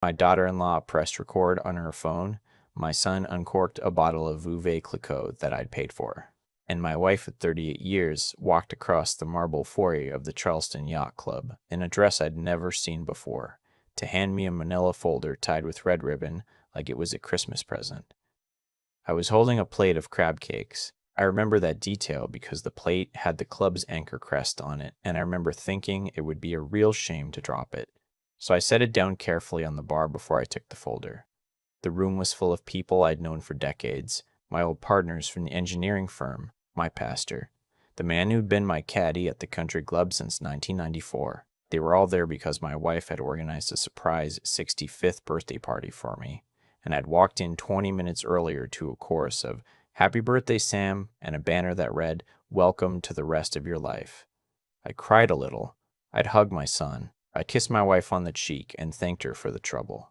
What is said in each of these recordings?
My daughter-in-law pressed record on her phone. My son uncorked a bottle of Veuve Clicquot that I'd paid for. And my wife at 38 years walked across the marble foyer of the Charleston Yacht Club in a dress I'd never seen before, to hand me a manila folder tied with red ribbon like it was a Christmas present. I was holding a plate of crab cakes. I remember that detail because the plate had the club's anchor crest on it, and I remember thinking it would be a real shame to drop it. So I set it down carefully on the bar before I took the folder. The room was full of people I'd known for decades, my old partners from the engineering firm, my pastor, the man who'd been my caddy at the country club since 1994. They were all there because my wife had organized a surprise 65th birthday party for me, and I'd walked in 20 minutes earlier to a chorus of "Happy Birthday, Sam," and a banner that read, "Welcome to the rest of your life." I cried a little. I'd hugged my son. I'd kissed my wife on the cheek and thanked her for the trouble.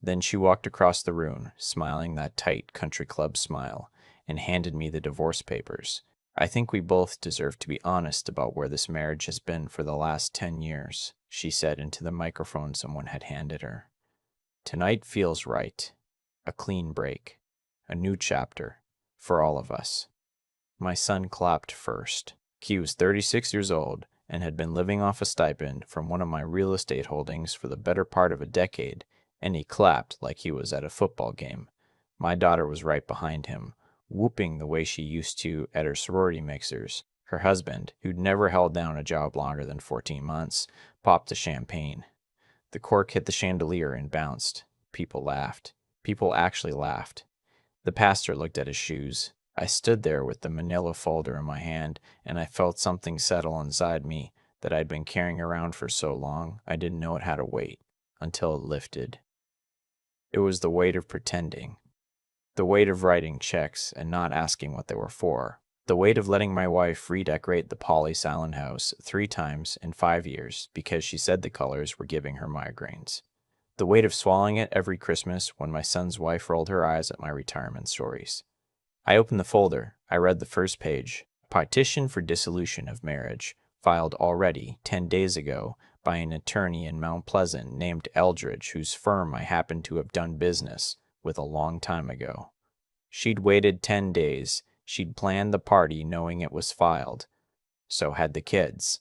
Then she walked across the room, smiling that tight country club smile, and handed me the divorce papers. "I think we both deserve to be honest about where this marriage has been for the last 10 years, she said into the microphone someone had handed her. "Tonight feels right. A clean break. A new chapter. For all of us." My son clapped first. He was 36 years old and had been living off a stipend from one of my real estate holdings for the better part of a decade, and he clapped like he was at a football game. My daughter was right behind him, whooping the way she used to at her sorority mixers. Her husband, who'd never held down a job longer than 14 months, popped the champagne. The cork hit the chandelier and bounced. People laughed. People actually laughed. The pastor looked at his shoes. I stood there with the manila folder in my hand, and I felt something settle inside me that I'd been carrying around for so long I didn't know it had a weight, until it lifted. It was the weight of pretending. The weight of writing checks and not asking what they were for. The weight of letting my wife redecorate the Polly Silent House 3 times in 5 years because she said the colors were giving her migraines. The weight of swallowing it every Christmas when my son's wife rolled her eyes at my retirement stories. I opened the folder. I read the first page. Petition for dissolution of marriage, filed already 10 days ago by an attorney in Mount Pleasant named Eldridge, whose firm I happened to have done business with a long time ago. She'd waited 10 days. She'd planned the party knowing it was filed. So had the kids.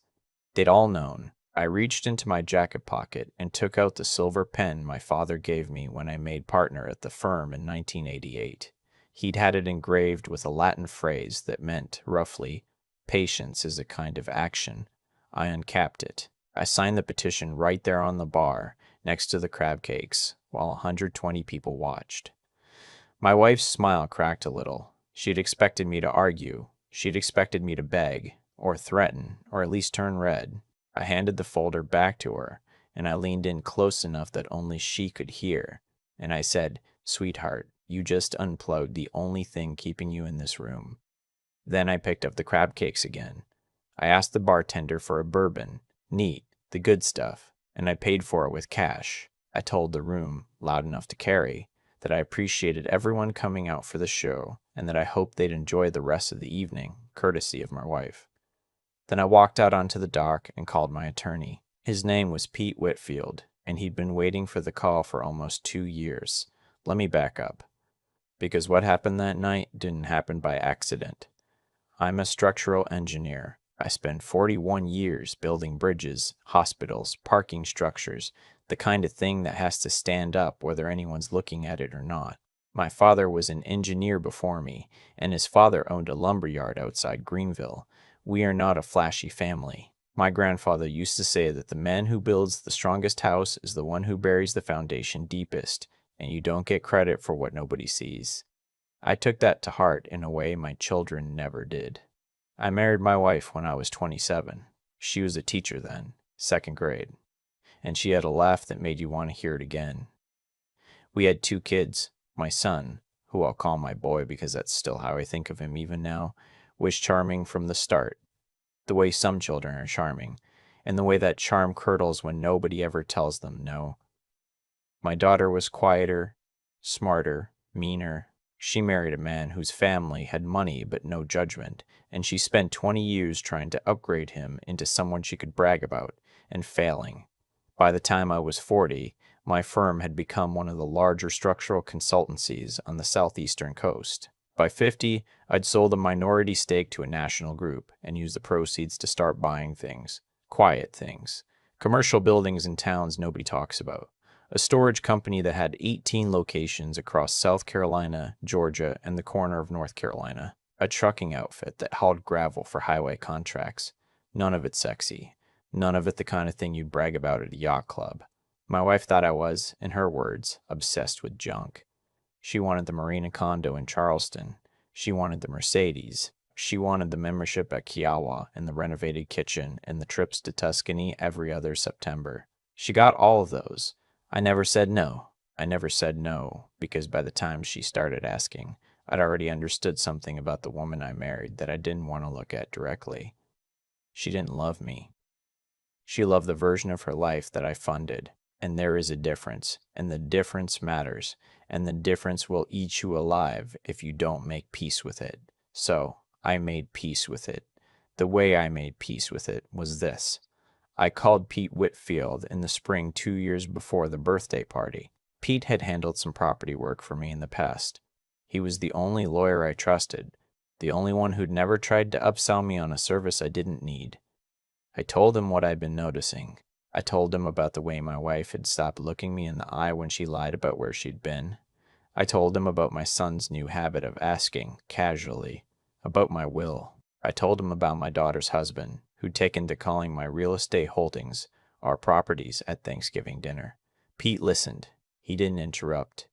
They'd all known. I reached into my jacket pocket and took out the silver pen my father gave me when I made partner at the firm in 1988. He'd had it engraved with a Latin phrase that meant, roughly, "Patience is a kind of action." I uncapped it. I signed the petition right there on the bar, next to the crab cakes, while 120 people watched. My wife's smile cracked a little. She'd expected me to argue. She'd expected me to beg, or threaten, or at least turn red. I handed the folder back to her, and I leaned in close enough that only she could hear, and I said, "Sweetheart, you just unplugged the only thing keeping you in this room." Then I picked up the crab cakes again. I asked the bartender for a bourbon, neat, the good stuff, and I paid for it with cash. I told the room, loud enough to carry, that I appreciated everyone coming out for the show, and that I hoped they'd enjoy the rest of the evening, courtesy of my wife. Then I walked out onto the dock and called my attorney. His name was Pete Whitfield, and he'd been waiting for the call for almost 2 years. Let me back up, because what happened that night didn't happen by accident. I'm a structural engineer. I spent 41 years building bridges, hospitals, parking structures, the kind of thing that has to stand up whether anyone's looking at it or not. My father was an engineer before me, and his father owned a lumber yard outside Greenville. We are not a flashy family. My grandfather used to say that the man who builds the strongest house is the one who buries the foundation deepest, and you don't get credit for what nobody sees. I took that to heart in a way my children never did. I married my wife when I was 27. She was a teacher then, 2nd grade, and she had a laugh that made you want to hear it again. We had 2 kids. My son, who I'll call my boy because that's still how I think of him even now, was charming from the start, the way some children are charming, and the way that charm curdles when nobody ever tells them no. My daughter was quieter, smarter, meaner. She married a man whose family had money but no judgment, and she spent 20 years trying to upgrade him into someone she could brag about, and failing. By the time I was 40, My firm had become one of the larger structural consultancies on the southeastern coast. By 50, I'd sold a minority stake to a national group and used the proceeds to start buying things. Quiet things. Commercial buildings in towns nobody talks about. A storage company that had 18 locations across South Carolina, Georgia, and the corner of North Carolina. A trucking outfit that hauled gravel for highway contracts. None of it sexy. None of it the kind of thing you'd brag about at a yacht club. My wife thought I was, in her words, obsessed with junk. She wanted the Marina condo in Charleston. She wanted the Mercedes. She wanted the membership at Kiowa and the renovated kitchen and the trips to Tuscany every other September. She got all of those. I never said no. I never said no, because by the time she started asking, I'd already understood something about the woman I married that I didn't want to look at directly. She didn't love me. She loved the version of her life that I funded. And there is a difference, and the difference matters, and the difference will eat you alive if you don't make peace with it. So, I made peace with it. The way I made peace with it was this. I called Pete Whitfield in the spring 2 years before the birthday party. Pete had handled some property work for me in the past. He was the only lawyer I trusted, the only one who'd never tried to upsell me on a service I didn't need. I told him what I'd been noticing. I told him about the way my wife had stopped looking me in the eye when she lied about where she'd been. I told him about my son's new habit of asking, casually, about my will. I told him about my daughter's husband, who'd taken to calling my real estate holdings our properties at Thanksgiving dinner. Pete listened. He didn't interrupt.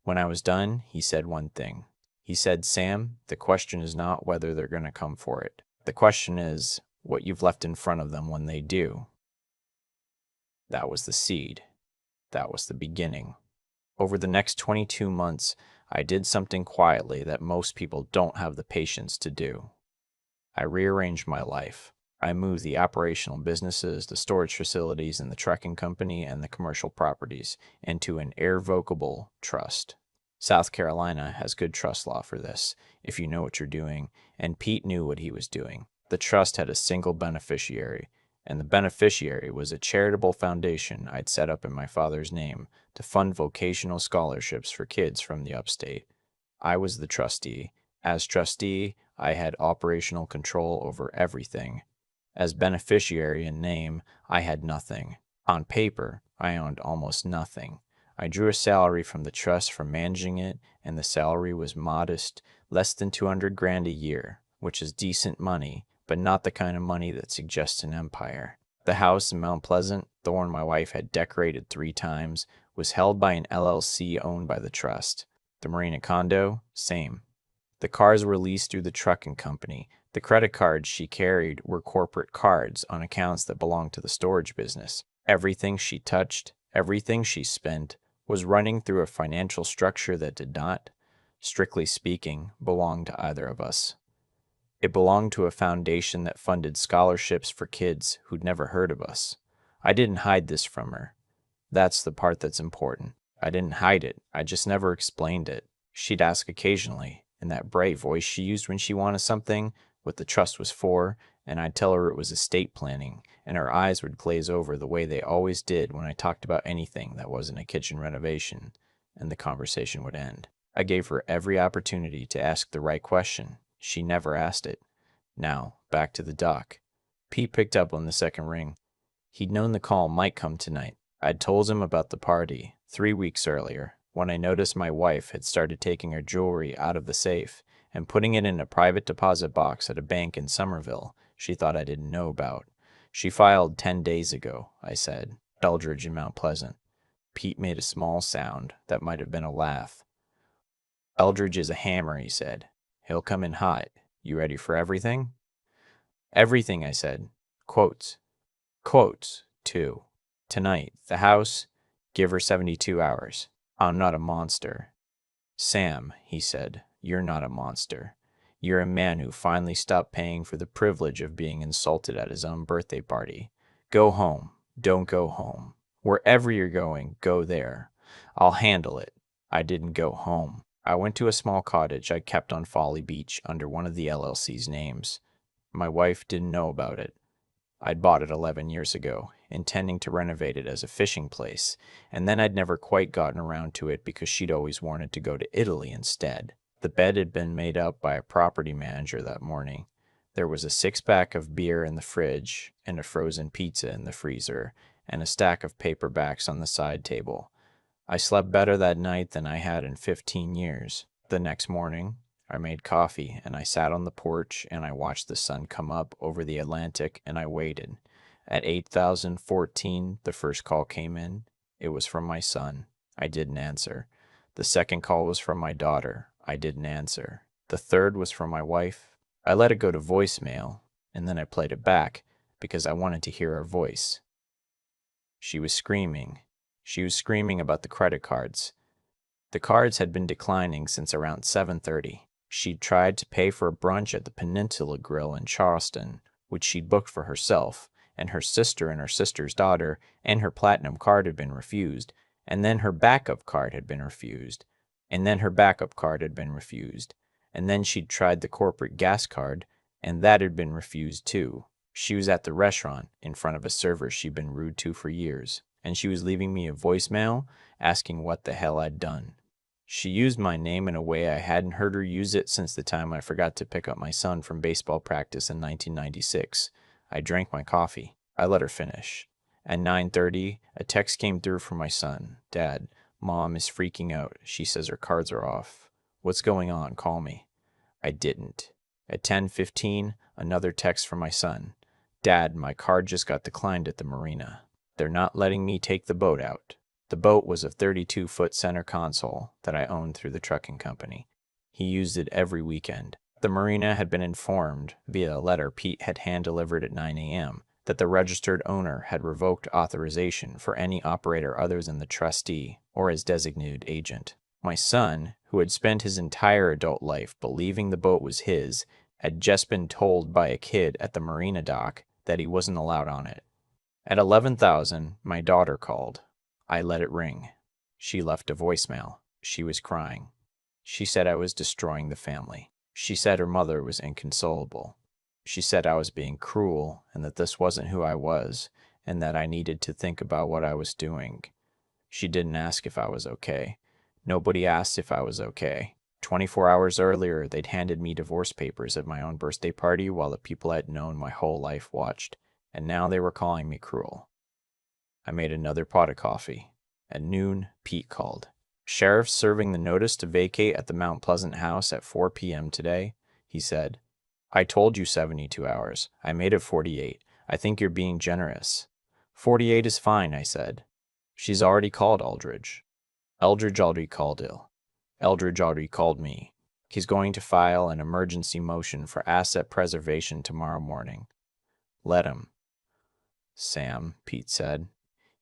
When I was done, he said one thing. He said, Sam, the question is not whether they're going to come for it. The question is what you've left in front of them when they do. That was the seed. That was the beginning. Over the next 22 months, I did something quietly that most people don't have the patience to do. I rearranged my life. I moved the operational businesses, the storage facilities, and the trucking company and the commercial properties into an irrevocable trust. South Carolina has good trust law for this, if you know what you're doing, and Pete knew what he was doing. The trust had a single beneficiary, and the beneficiary was a charitable foundation I'd set up in my father's name to fund vocational scholarships for kids from the upstate. I was the trustee. As trustee, I had operational control over everything. As beneficiary in name, I had nothing. On paper, I owned almost nothing. I drew a salary from the trust for managing it, and the salary was modest, less than 200 grand a year, which is decent money, but not the kind of money that suggests an empire. The house in Mount Pleasant, the one my wife had decorated 3 times, was held by an LLC owned by the trust. The Marina condo, same. The cars were leased through the trucking company. The credit cards she carried were corporate cards on accounts that belonged to the storage business. Everything she touched, everything she spent, was running through a financial structure that did not, strictly speaking, belong to either of us. It belonged to a foundation that funded scholarships for kids who'd never heard of us. I didn't hide this from her. That's the part that's important. I didn't hide it. I just never explained it. She'd ask occasionally, in that bright voice she used when she wanted something, what the trust was for, and I'd tell her it was estate planning, and her eyes would glaze over the way they always did when I talked about anything that wasn't a kitchen renovation, and the conversation would end. I gave her every opportunity to ask the right question. She never asked it. Now, back to the dock. Pete picked up on the second ring. He'd known the call might come tonight. I'd told him about the party 3 weeks earlier, when I noticed my wife had started taking her jewelry out of the safe and putting it in a private deposit box at a bank in Somerville she thought I didn't know about. She filed 10 days ago, I said, Eldridge in Mount Pleasant. Pete made a small sound that might have been a laugh. Eldridge is a hammer, he said. He'll come in hot. You ready for everything? Everything, I said. Quotes. Quotes, too. Tonight, the house, give her 72 hours. I'm not a monster. Sam, he said, you're not a monster. You're a man who finally stopped paying for the privilege of being insulted at his own birthday party. Go home. Don't go home. Wherever you're going, go there. I'll handle it. I didn't go home. I went to a small cottage I kept on Folly Beach under one of the LLC's names. My wife didn't know about it. I'd bought it 11 years ago, intending to renovate it as a fishing place, and then I'd never quite gotten around to it because she'd always wanted to go to Italy instead. The bed had been made up by a property manager that morning. There was a six-pack of beer in the fridge, and a frozen pizza in the freezer, and a stack of paperbacks on the side table. I slept better that night than I had in 15 years. The next morning, I made coffee, and I sat on the porch, and I watched the sun come up over the Atlantic, and I waited. At 8,014, the first call came in. It was from my son. I didn't answer. The second call was from my daughter. I didn't answer. The third was from my wife. I let it go to voicemail, and then I played it back because I wanted to hear her voice. She was screaming. She was screaming about the credit cards. The cards had been declining since around 7:30. She'd tried to pay for a brunch at the Peninsula Grill in Charleston, which she'd booked for herself, and her sister and her sister's daughter, and her platinum card had been refused, and then her backup card had been refused, and then her backup card had been refused, and then she'd tried the corporate gas card, and that had been refused too. She was at the restaurant in front of a server she'd been rude to for years, and she was leaving me a voicemail asking what the hell I'd done. She used my name in a way I hadn't heard her use it since the time I forgot to pick up my son from baseball practice in 1996. I drank my coffee. I let her finish. At 9:30, a text came through from my son. Dad, Mom is freaking out. She says her cards are off. What's going on? Call me. I didn't. At 10:15, another text from my son. Dad, my card just got declined at the marina. They're not letting me take the boat out. The boat was a 32-foot center console that I owned through the trucking company. He used it every weekend. The marina had been informed, via a letter Pete had hand-delivered at 9 a.m., that the registered owner had revoked authorization for any operator other than the trustee or his designated agent. My son, who had spent his entire adult life believing the boat was his, had just been told by a kid at the marina dock that he wasn't allowed on it. At 11,000, my daughter called. I let it ring. She left a voicemail. She was crying. She said I was destroying the family. She said her mother was inconsolable. She said I was being cruel and that this wasn't who I was and that I needed to think about what I was doing. She didn't ask if I was okay. Nobody asked if I was okay. 24 hours earlier, they'd handed me divorce papers at my own birthday party while the people I'd known my whole life watched, and now they were calling me cruel. I made another pot of coffee. At noon, Pete called. Sheriff's serving the notice to vacate at the Mount Pleasant house at 4 p.m. today, he said. I told you 72 hours. I made it 48. I think you're being generous. 48 is fine, I said. She's already called Eldridge. Eldridge already called ill. Eldridge already called me. He's going to file an emergency motion for asset preservation tomorrow morning. Let him. Sam, Pete said.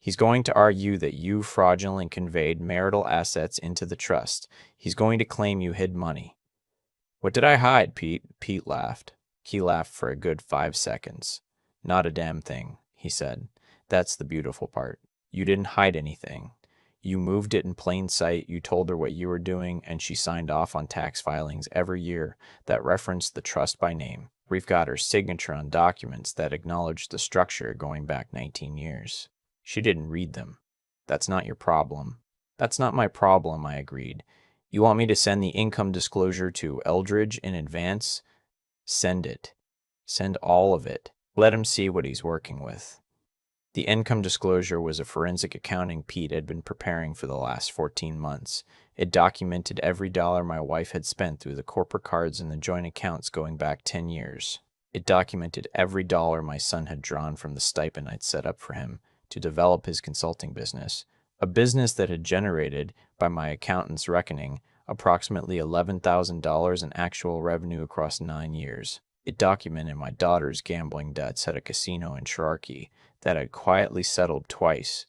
He's going to argue that you fraudulently conveyed marital assets into the trust. He's going to claim you hid money. What did I hide, Pete? Pete laughed. He laughed for a good 5 seconds. Not a damn thing, he said. That's the beautiful part. You didn't hide anything. You moved it in plain sight, you told her what you were doing, and she signed off on tax filings every year that referenced the trust by name. We've got her signature on documents that acknowledge the structure going back 19 years. She didn't read them. That's not your problem. That's not my problem, I agreed. You want me to send the income disclosure to Eldridge in advance? Send it. Send all of it. Let him see what he's working with. The income disclosure was a forensic accounting Pete had been preparing for the last 14 months. It documented every dollar my wife had spent through the corporate cards and the joint accounts going back 10 years. It documented every dollar my son had drawn from the stipend I'd set up for him to develop his consulting business, a business that had generated, by my accountant's reckoning, approximately $11,000 in actual revenue across 9 years. It documented my daughter's gambling debts at a casino in Cherokee that had quietly settled twice.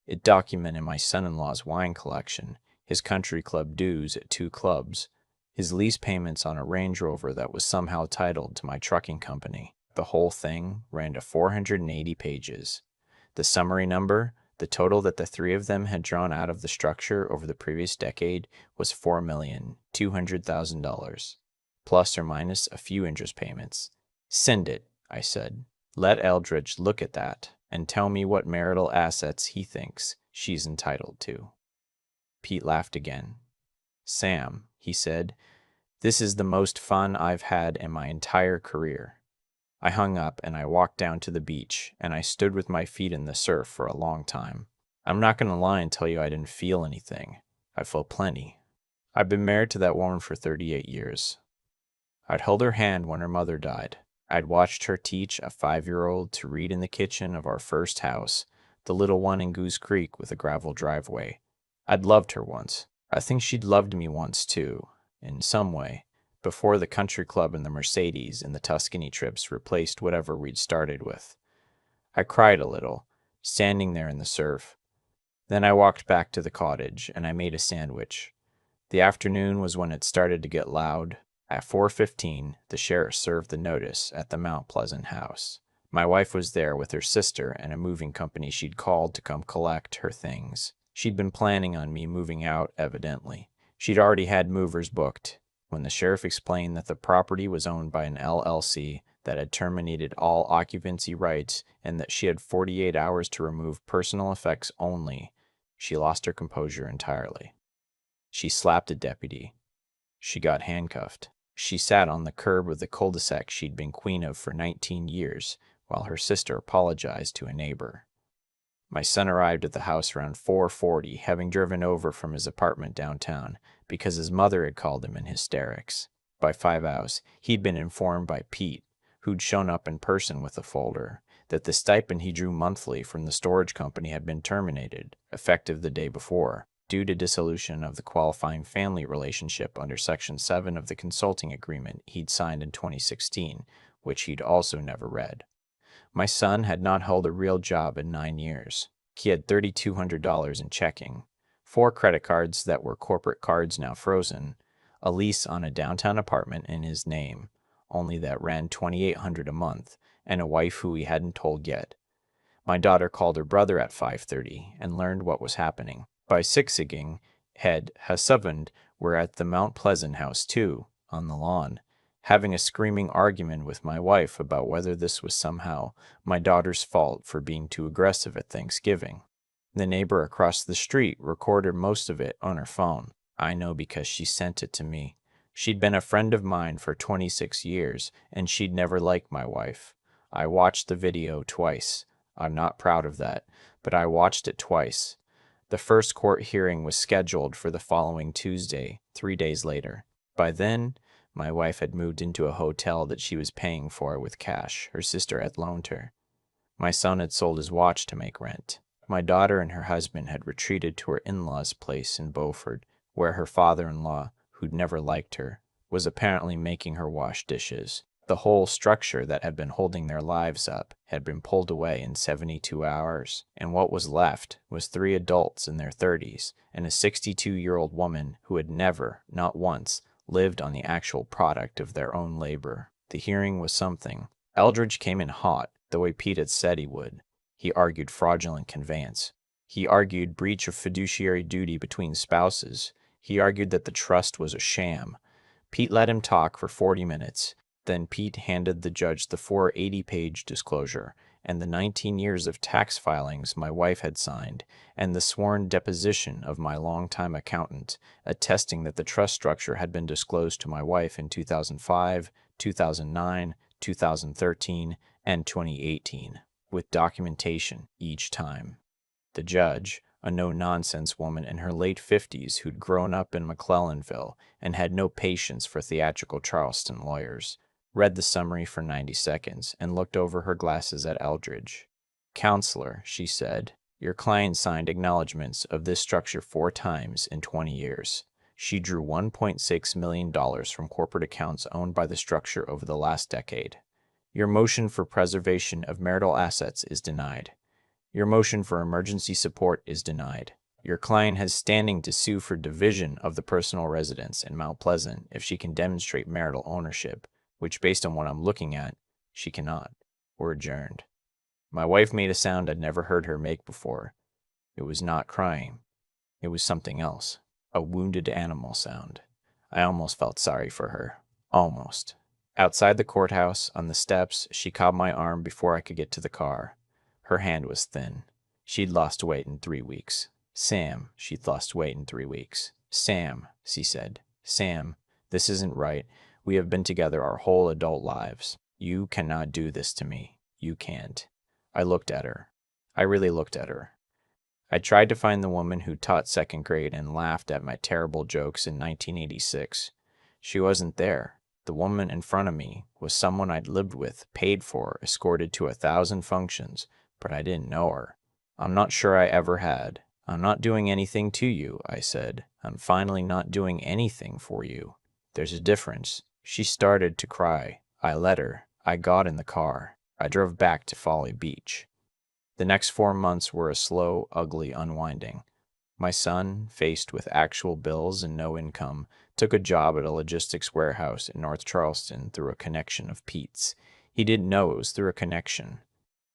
It documented my son-in-law's wine collection, his country club dues at 2 clubs, his lease payments on a Range Rover that was somehow titled to my trucking company. The whole thing ran to 480 pages. The summary number, the total that the 3 of them had drawn out of the structure over the previous decade, was $4,200,000, plus or minus a few interest payments. Send it, I said. Let Eldridge look at that and tell me what marital assets he thinks she's entitled to." Pete laughed again. "Sam," he said, "this is the most fun I've had in my entire career." I hung up and I walked down to the beach, and I stood with my feet in the surf for a long time. I'm not going to lie and tell you I didn't feel anything. I felt plenty. I've been married to that woman for 38 years. I'd held her hand when her mother died. I'd watched her teach a 5-year-old to read in the kitchen of our first house, the little one in Goose Creek with a gravel driveway. I'd loved her once. I think she'd loved me once, too, in some way, before the country club and the Mercedes and the Tuscany trips replaced whatever we'd started with. I cried a little, standing there in the surf. Then I walked back to the cottage, and I made a sandwich. The afternoon was when it started to get loud. At 4:15, the sheriff served the notice at the Mount Pleasant house. My wife was there with her sister and a moving company she'd called to come collect her things. She'd been planning on me moving out, evidently. She'd already had movers booked. When the sheriff explained that the property was owned by an LLC that had terminated all occupancy rights and that she had 48 hours to remove personal effects only, she lost her composure entirely. She slapped a deputy. She got handcuffed. She sat on the curb of the cul-de-sac she'd been queen of for 19 years, while her sister apologized to a neighbor. My son arrived at the house around 4:40, having driven over from his apartment downtown, because his mother had called him in hysterics. By 5 hours, he'd been informed by Pete, who'd shown up in person with a folder, that the stipend he drew monthly from the storage company had been terminated, effective the day before, due to dissolution of the qualifying family relationship under Section 7 of the consulting agreement he'd signed in 2016, which he'd also never read. My son had not held a real job in 9 years. He had $3,200 in checking, 4 credit cards that were corporate cards now frozen, a lease on a downtown apartment in his name, only that ran $2,800 a month, and a wife who he hadn't told yet. My daughter called her brother at 5:30 and learned what was happening. By 6:00, Head husband were at the Mount Pleasant house too, on the lawn, having a screaming argument with my wife about whether this was somehow my daughter's fault for being too aggressive at Thanksgiving. The neighbor across the street recorded most of it on her phone. I know because she sent it to me. She'd been a friend of mine for 26 years, and she'd never liked my wife. I watched the video twice. I'm not proud of that, but I watched it twice. The first court hearing was scheduled for the following Tuesday, 3 days later. By then, my wife had moved into a hotel that she was paying for with cash her sister had loaned her. My son had sold his watch to make rent. My daughter and her husband had retreated to her in-laws' place in Beaufort, where her father-in-law, who'd never liked her, was apparently making her wash dishes. The whole structure that had been holding their lives up had been pulled away in 72 hours, and what was left was 3 adults in their 30s and a 62-year-old woman who had never, not once, lived on the actual product of their own labor. The hearing was something. Eldridge came in hot, the way Pete had said he would. He argued fraudulent conveyance. He argued breach of fiduciary duty between spouses. He argued that the trust was a sham. Pete let him talk for 40 minutes. Then Pete handed the judge the 480-page disclosure and the 19 years of tax filings my wife had signed, and the sworn deposition of my longtime accountant, attesting that the trust structure had been disclosed to my wife in 2005, 2009, 2013, and 2018, with documentation each time. The judge, a no-nonsense woman in her late 50s who'd grown up in McClellanville and had no patience for theatrical Charleston lawyers, read the summary for 90 seconds and looked over her glasses at Eldridge. "Counselor," she said, "your client signed acknowledgments of this structure 4 times in 20 years. She drew $1.6 million from corporate accounts owned by the structure over the last decade. Your motion for preservation of marital assets is denied. Your motion for emergency support is denied. Your client has standing to sue for division of the personal residence in Mount Pleasant if she can demonstrate marital ownership, which, based on what I'm looking at, she cannot. We're adjourned." My wife made a sound I'd never heard her make before. It was not crying. It was something else. A wounded animal sound. I almost felt sorry for her. Almost. Outside the courthouse, on the steps, she caught my arm before I could get to the car. Her hand was thin. She'd lost weight in 3 weeks. Sam, she'd lost weight in 3 weeks. Sam, she said. Sam, this isn't right. We have been together our whole adult lives. You cannot do this to me. You can't. I looked at her. I really looked at her. I tried to find the woman who taught second grade and laughed at my terrible jokes in 1986. She wasn't there. The woman in front of me was someone I'd lived with, paid for, escorted to 1,000 functions, but I didn't know her. I'm not sure I ever had. I'm not doing anything to you, I said. I'm finally not doing anything for you. There's a difference. She started to cry. I let her. I got in the car. I drove back to Folly Beach. The next 4 months were a slow, ugly unwinding. My son, faced with actual bills and no income, took a job at a logistics warehouse in North Charleston through a connection of Pete's. He didn't know it was through a connection.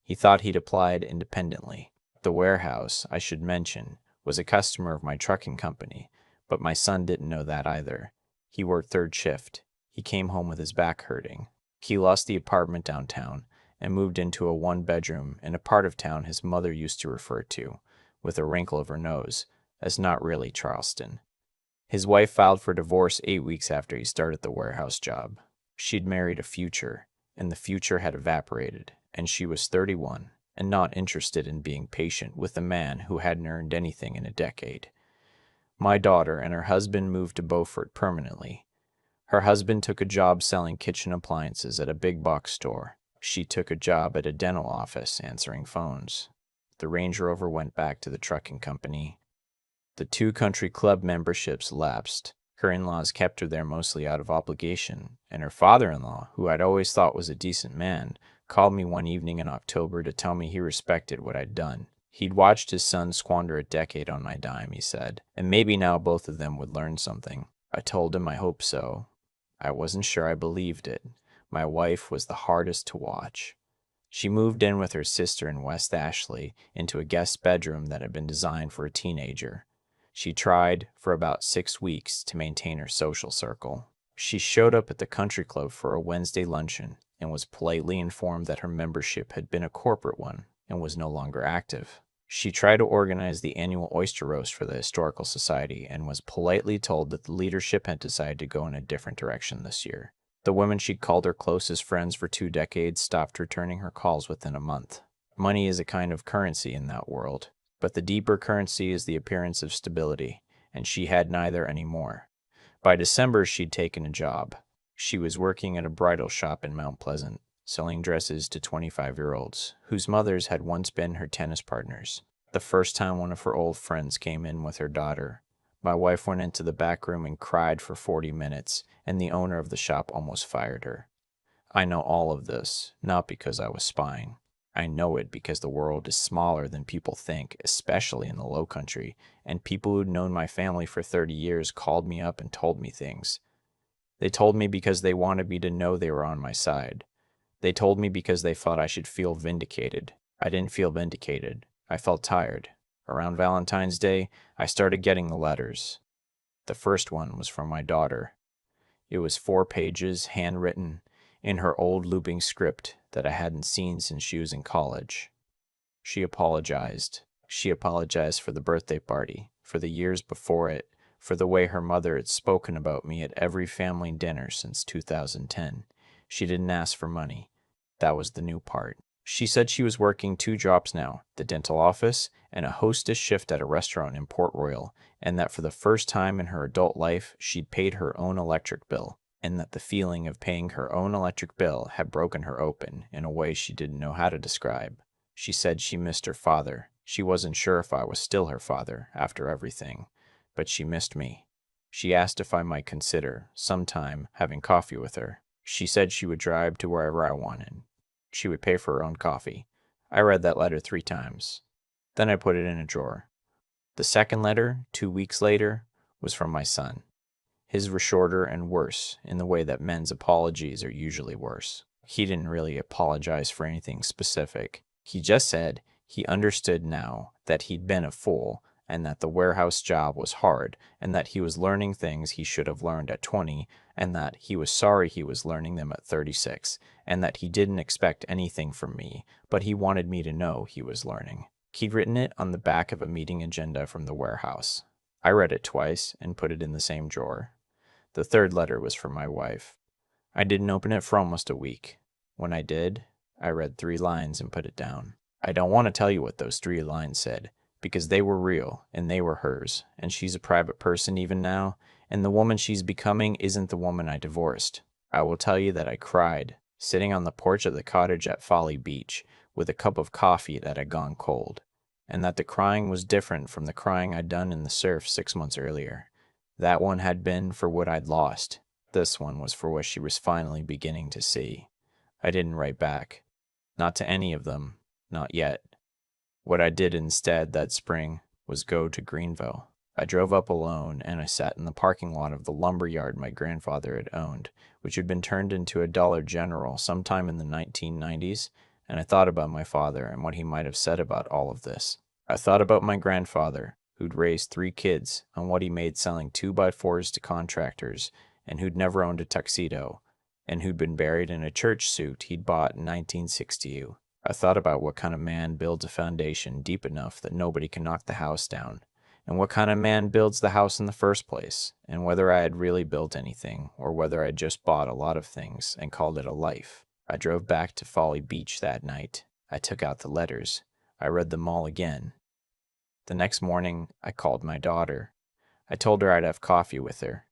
He thought he'd applied independently. The warehouse, I should mention, was a customer of my trucking company, but my son didn't know that either. He worked third shift. He came home with his back hurting. He lost the apartment downtown and moved into a one-bedroom in a part of town his mother used to refer to, with a wrinkle of her nose, as not really Charleston. His wife filed for divorce 8 weeks after he started the warehouse job. She'd married a future, and the future had evaporated, and she was 31 and not interested in being patient with a man who hadn't earned anything in a decade. My daughter and her husband moved to Beaufort permanently. Her husband took a job selling kitchen appliances at a big box store. She took a job at a dental office answering phones. The Range Rover went back to the trucking company. The 2 country club memberships lapsed. Her in-laws kept her there mostly out of obligation, and her father-in-law, who I'd always thought was a decent man, called me one evening in October to tell me he respected what I'd done. He'd watched his son squander a decade on my dime, he said, and maybe now both of them would learn something. I told him I hoped so. I wasn't sure I believed it. My wife was the hardest to watch. She moved in with her sister in West Ashley into a guest bedroom that had been designed for a teenager. She tried, for about 6 weeks, to maintain her social circle. She showed up at the country club for a Wednesday luncheon and was politely informed that her membership had been a corporate one and was no longer active. She tried to organize the annual oyster roast for the Historical Society and was politely told that the leadership had decided to go in a different direction this year. The women she'd called her closest friends for 2 decades stopped returning her calls within a month. Money is a kind of currency in that world, but the deeper currency is the appearance of stability, and she had neither anymore. By December, she'd taken a job. She was working at a bridal shop in Mount Pleasant, selling dresses to 25-year-olds, whose mothers had once been her tennis partners. The first time one of her old friends came in with her daughter, my wife went into the back room and cried for 40 minutes, and the owner of the shop almost fired her. I know all of this, not because I was spying. I know it because the world is smaller than people think, especially in the Low Country, and people who'd known my family for 30 years called me up and told me things. They told me because they wanted me to know they were on my side. They told me because they thought I should feel vindicated. I didn't feel vindicated. I felt tired. Around Valentine's Day, I started getting the letters. The first one was from my daughter. It was 4 pages, handwritten, in her old looping script that I hadn't seen since she was in college. She apologized. She apologized for the birthday party, for the years before it, for the way her mother had spoken about me at every family dinner since 2010. She didn't ask for money. That was the new part. She said she was working 2 jobs now, the dental office and a hostess shift at a restaurant in Port Royal, and that for the first time in her adult life, she'd paid her own electric bill, and that the feeling of paying her own electric bill had broken her open in a way she didn't know how to describe. She said she missed her father. She wasn't sure if I was still her father after everything, but she missed me. She asked if I might consider, sometime, having coffee with her. She said she would drive to wherever I wanted. She would pay for her own coffee. I read that letter 3 times. Then I put it in a drawer. The second letter, 2 weeks later, was from my son. His were shorter and worse, in the way that men's apologies are usually worse. He didn't really apologize for anything specific. He just said he understood now that he'd been a fool and that the warehouse job was hard, and that he was learning things he should have learned at 20, and that he was sorry he was learning them at 36, and that he didn't expect anything from me, but he wanted me to know he was learning. He'd written it on the back of a meeting agenda from the warehouse. I read it twice and put it in the same drawer. The third letter was from my wife. I didn't open it for almost a week. When I did, I read 3 lines and put it down. I don't want to tell you what those 3 lines said, because they were real, and they were hers, and she's a private person even now, and the woman she's becoming isn't the woman I divorced. I will tell you that I cried, sitting on the porch of the cottage at Folly Beach, with a cup of coffee that had gone cold, and that the crying was different from the crying I'd done in the surf 6 months earlier. That one had been for what I'd lost. This one was for what she was finally beginning to see. I didn't write back. Not to any of them. Not yet. What I did instead that spring was go to Greenville. I drove up alone, and I sat in the parking lot of the lumber yard my grandfather had owned, which had been turned into a Dollar General sometime in the 1990s, and I thought about my father and what he might have said about all of this. I thought about my grandfather, who'd raised 3 kids, on what he made selling 2x4s to contractors, and who'd never owned a tuxedo, and who'd been buried in a church suit he'd bought in 1960. I thought about what kind of man builds a foundation deep enough that nobody can knock the house down, and what kind of man builds the house in the first place, and whether I had really built anything, or whether I'd just bought a lot of things and called it a life. I drove back to Folly Beach that night. I took out the letters. I read them all again. The next morning, I called my daughter. I told her I'd have coffee with her.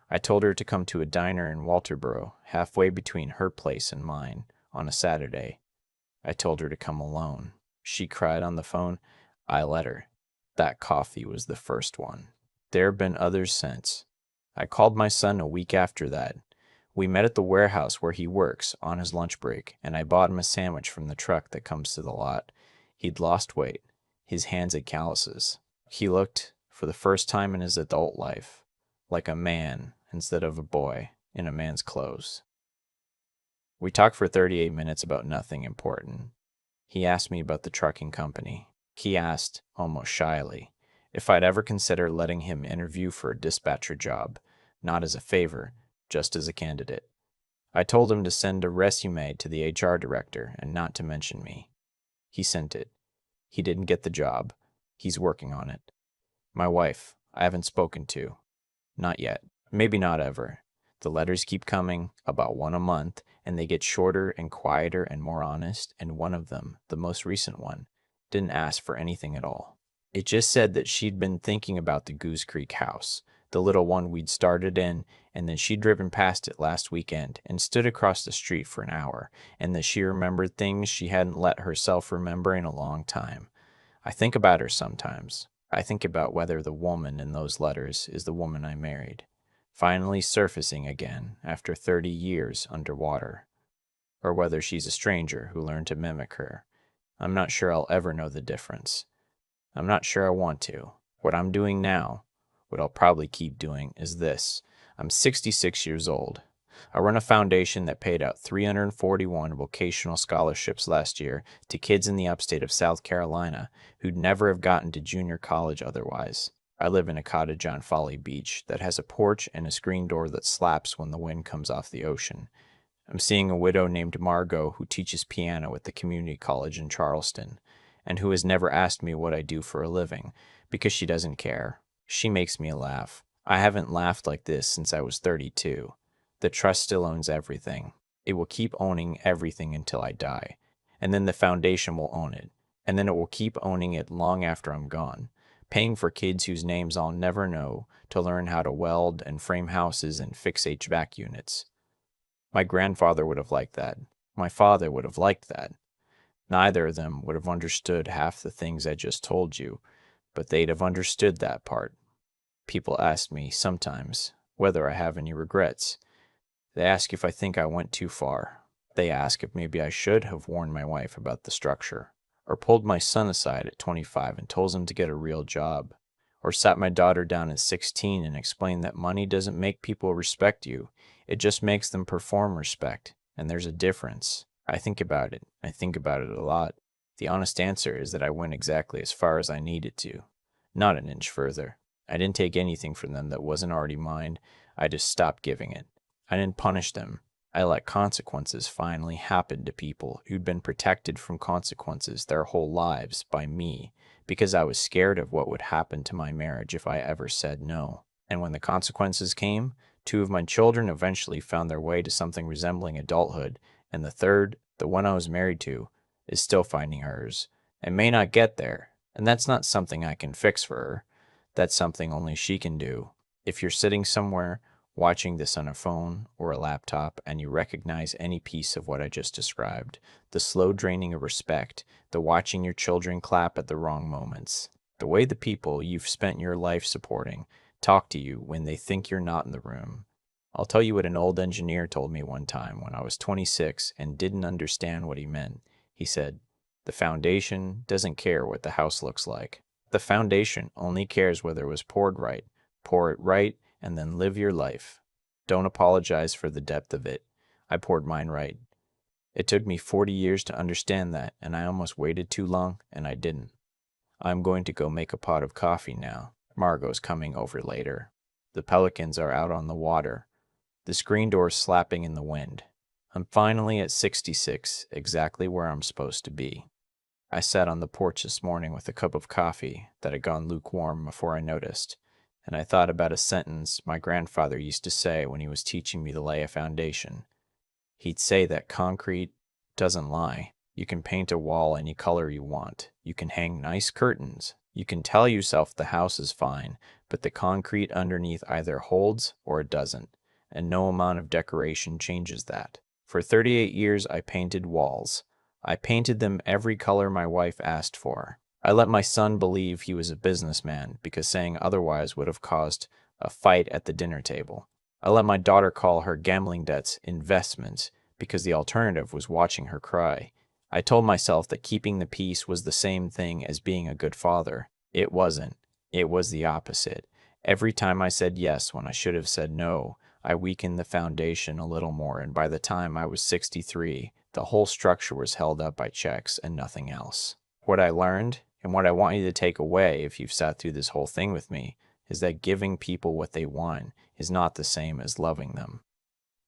I told her to come to a diner in Walterboro, halfway between her place and mine, on a Saturday. I told her to come alone. She cried on the phone. I let her. That coffee was the first one. There have been others since. I called my son a week after that. We met at the warehouse where he works on his lunch break, and I bought him a sandwich from the truck that comes to the lot. He'd lost weight. His hands had calluses. He looked, for the first time in his adult life, like a man instead of a boy in a man's clothes. We talked for 38 minutes about nothing important. He asked me about the trucking company. He asked, almost shyly, if I'd ever consider letting him interview for a dispatcher job, not as a favor, just as a candidate. I told him to send a resume to the HR director and not to mention me. He sent it. He didn't get the job. He's working on it. My wife, I haven't spoken to. Not yet. Maybe not ever. The letters keep coming, about 1 a month, and they get shorter and quieter and more honest, and one of them, the most recent one, didn't ask for anything at all. It just said that she'd been thinking about the Goose Creek house, the little one we'd started in, and that she'd driven past it last weekend and stood across the street for an hour, and that she remembered things she hadn't let herself remember in a long time. I think about her sometimes. I think about whether the woman in those letters is the woman I married, finally surfacing again after 30 years underwater, or whether she's a stranger who learned to mimic her. I'm not sure I'll ever know the difference. I'm not sure I want to. What I'm doing now, what I'll probably keep doing, is this. I'm 66 years old. I run a foundation that paid out 341 vocational scholarships last year to kids in the upstate of South Carolina who'd never have gotten to junior college otherwise. I live in a cottage on Folly Beach that has a porch and a screen door that slaps when the wind comes off the ocean. I'm seeing a widow named Margot who teaches piano at the community college in Charleston, and who has never asked me what I do for a living, because she doesn't care. She makes me laugh. I haven't laughed like this since I was 32. The trust still owns everything. It will keep owning everything until I die, and then the foundation will own it, and then it will keep owning it long after I'm gone, paying for kids whose names I'll never know to learn how to weld and frame houses and fix HVAC units. My grandfather would have liked that. My father would have liked that. Neither of them would have understood half the things I just told you, but they'd have understood that part. People ask me, sometimes, whether I have any regrets. They ask if I think I went too far. They ask if maybe I should have warned my wife about the structure, or pulled my son aside at 25 and told him to get a real job, or sat my daughter down at 16 and explained that money doesn't make people respect you, it just makes them perform respect, and there's a difference. I think about it. I think about it a lot. The honest answer is that I went exactly as far as I needed to. Not an inch further. I didn't take anything from them that wasn't already mine. I just stopped giving it. I didn't punish them. I let consequences finally happen to people who'd been protected from consequences their whole lives by me because I was scared of what would happen to my marriage if I ever said no. And when the consequences came, two of my children eventually found their way to something resembling adulthood, and the third, the one I was married to, is still finding hers and may not get there. And that's not something I can fix for her. That's something only she can do. If you're sitting somewhere watching this on a phone or a laptop and you recognize any piece of what I just described, the slow draining of respect, the watching your children clap at the wrong moments, the way the people you've spent your life supporting talk to you when they think you're not in the room. I'll tell you what an old engineer told me one time when I was 26 and didn't understand what he meant. He said, "The foundation doesn't care what the house looks like. The foundation only cares whether it was poured right. Pour it right and then live your life. Don't apologize for the depth of it. I poured mine right. It took me 40 years to understand that, and I almost waited too long, and I didn't. I'm going to go make a pot of coffee now. Margot's coming over later. The pelicans are out on the water. The screen door's slapping in the wind. I'm finally at 66, exactly where I'm supposed to be. I sat on the porch this morning with a cup of coffee that had gone lukewarm before I noticed, and I thought about a sentence my grandfather used to say when he was teaching me to lay a foundation. He'd say that concrete doesn't lie. You can paint a wall any color you want. You can hang nice curtains. You can tell yourself the house is fine, but the concrete underneath either holds or it doesn't, and no amount of decoration changes that. For 38 years, I painted walls. I painted them every color my wife asked for. I let my son believe he was a businessman because saying otherwise would have caused a fight at the dinner table. I let my daughter call her gambling debts investments because the alternative was watching her cry. I told myself that keeping the peace was the same thing as being a good father. It wasn't. It was the opposite. Every time I said yes when I should have said no, I weakened the foundation a little more, and by the time I was 63, the whole structure was held up by checks and nothing else. What I learned, and what I want you to take away if you've sat through this whole thing with me, is that giving people what they want is not the same as loving them.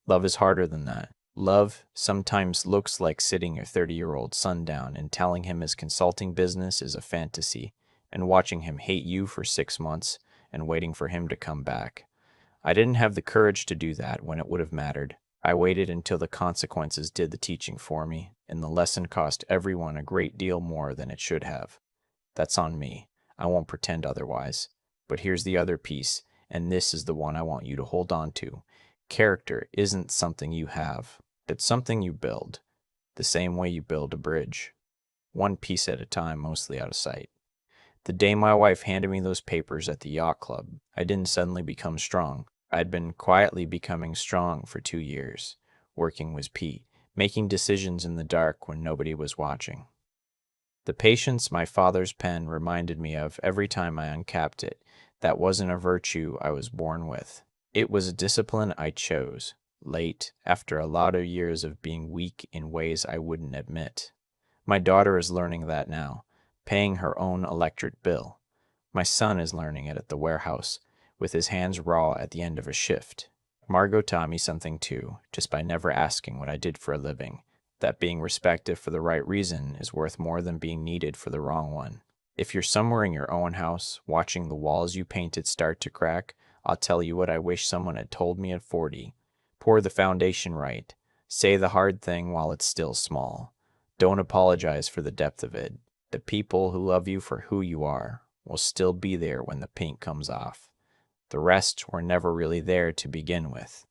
Love is harder than that. Love sometimes looks like sitting your 30-year-old son down and telling him his consulting business is a fantasy, and watching him hate you for 6 months and waiting for him to come back. I didn't have the courage to do that when it would have mattered. I waited until the consequences did the teaching for me, and the lesson cost everyone a great deal more than it should have. That's on me. I won't pretend otherwise. But here's the other piece, and this is the one I want you to hold on to. Character isn't something you have. It's something you build, the same way you build a bridge. One piece at a time, mostly out of sight. The day my wife handed me those papers at the yacht club, I didn't suddenly become strong. I'd been quietly becoming strong for 2 years, working with Pete, making decisions in the dark when nobody was watching. The patience my father's pen reminded me of every time I uncapped it, that wasn't a virtue I was born with. It was a discipline I chose, late, after a lot of years of being weak in ways I wouldn't admit. My daughter is learning that now, paying her own electric bill. My son is learning it at the warehouse, with his hands raw at the end of a shift. Margot taught me something too, just by never asking what I did for a living, that being respected for the right reason is worth more than being needed for the wrong one. If you're somewhere in your own house, watching the walls you painted start to crack, I'll tell you what I wish someone had told me at 40. Pour the foundation right. Say the hard thing while it's still small. Don't apologize for the depth of it. The people who love you for who you are will still be there when the paint comes off. The rest were never really there to begin with.